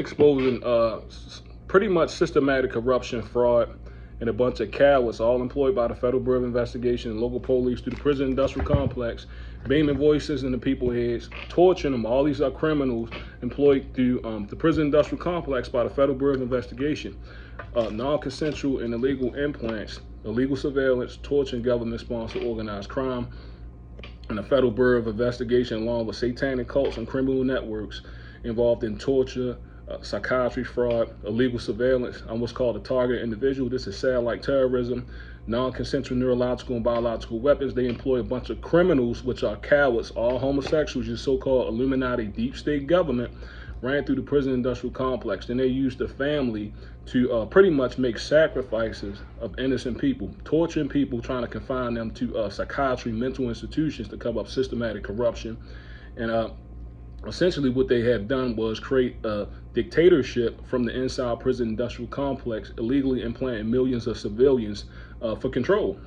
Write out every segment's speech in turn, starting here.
Exposing pretty much systematic corruption, fraud, and a bunch of cowards, all employed by the Federal Bureau of Investigation and local police through the prison industrial complex, beaming voices in the people's heads, torturing them. All these are criminals employed through the prison industrial complex by the Federal Bureau of Investigation. Non-consensual and illegal implants, illegal surveillance, torture, and government-sponsored organized crime, and the Federal Bureau of Investigation, along with satanic cults and criminal networks involved in torture, psychiatry, fraud, illegal surveillance on what's called a targeted individual. This is satellite terrorism, non-consensual neurological and biological weapons. They employ a bunch of criminals, which are cowards, all homosexuals, your so-called Illuminati deep state government, ran through the prison industrial complex. Then they used the family to pretty much make sacrifices of innocent people, torturing people, trying to confine them to psychiatry, mental institutions to cover up systematic corruption. And essentially what they have done was create a dictatorship from the inside prison industrial complex, illegally implanting millions of civilians for control.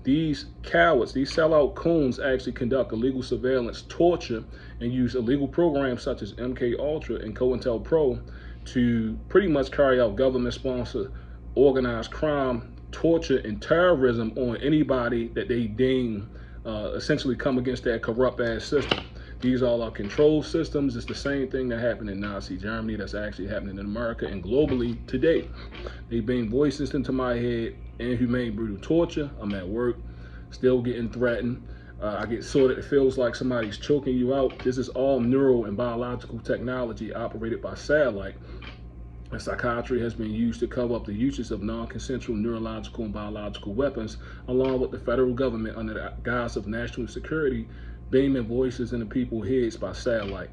These cowards, these sellout coons actually conduct illegal surveillance, torture, and use illegal programs such as MKUltra and Cointelpro to pretty much carry out government-sponsored organized crime, torture, and terrorism on anybody that they deem essentially come against that corrupt-ass system. These all are control systems. It's the same thing that happened in Nazi Germany that's actually happening in America and globally today. They beam voices into my head, inhumane, brutal torture. I'm at work, still getting threatened. I get sorted. It feels like somebody's choking you out. This is all neural and biological technology operated by satellite. And psychiatry has been used to cover up the uses of non-consensual neurological and biological weapons, along with the federal government under the guise of national security, beaming voices into people's heads by satellite.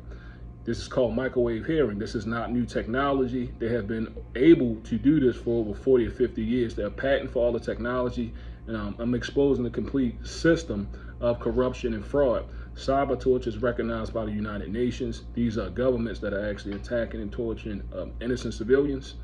This is called microwave hearing. This is not new technology. They have been able to do this for over 40 or 50 years. They're patenting for all the technology, and I'm exposing the complete system of corruption and fraud. Cybertorture is recognized by the United Nations. These are governments that are actually attacking and torturing innocent civilians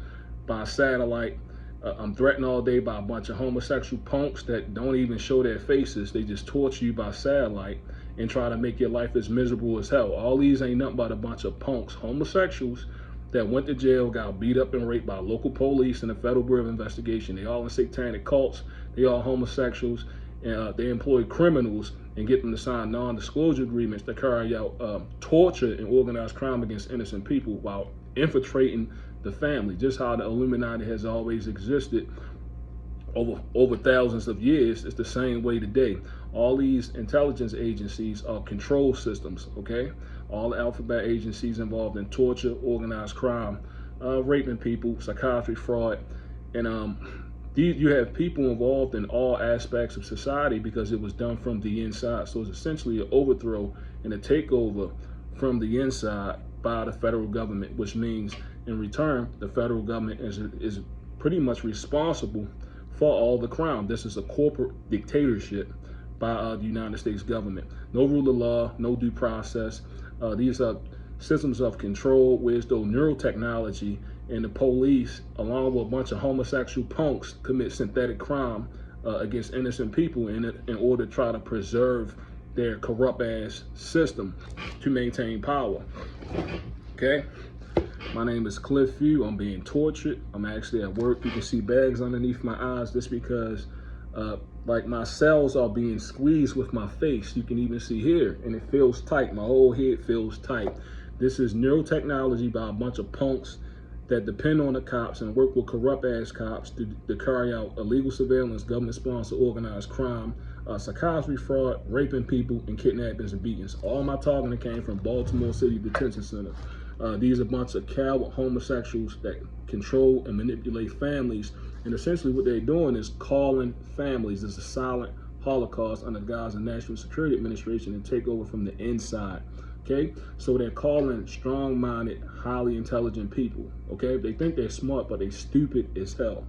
by satellite. I'm threatened all day by a bunch of homosexual punks that don't even show their faces. They just torture you by satellite and try to make your life as miserable as hell. All these ain't nothing but a bunch of punks, homosexuals that went to jail, got beat up and raped by local police and the Federal Bureau of Investigation. They all in satanic cults. They all homosexuals. And they employ criminals and get them to sign non-disclosure agreements to carry out torture and organized crime against innocent people while infiltrating the family. Just how the Illuminati has always existed over thousands of years. It's the same way today. All these intelligence agencies are control systems, okay? All the alphabet agencies involved in torture, organized crime, raping people, psychiatry, fraud, and you have people involved in all aspects of society because it was done from the inside. So it's essentially an overthrow and a takeover from the inside by the federal government, which means in return, the federal government is pretty much responsible for all the crime. This is a corporate dictatorship by the United States government. No rule of law, no due process. These are systems of control, whereas though neurotechnology and the police, along with a bunch of homosexual punks, commit synthetic crime against innocent people in order to try to preserve their corrupt-ass system to maintain power. Okay? My name is Cliff Few. I'm being tortured. I'm actually at work. You can see bags underneath my eyes just because like my cells are being squeezed with my face. You can even see here, and it feels tight. My whole head feels tight. This is neurotechnology by a bunch of punks that depend on the cops and work with corrupt-ass cops to carry out illegal surveillance, government-sponsored organized crime, psychiatry, fraud, raping people, and kidnappings and beatings. All my talking came from Baltimore City Detention Center. These are a bunch of coward homosexuals that control and manipulate families. And essentially what they're doing is calling families. It's a silent Holocaust under the guise of National Security Administration and take over from the inside. Okay, so they're calling strong-minded, highly intelligent people. Okay, they think they're smart, but they're stupid as hell.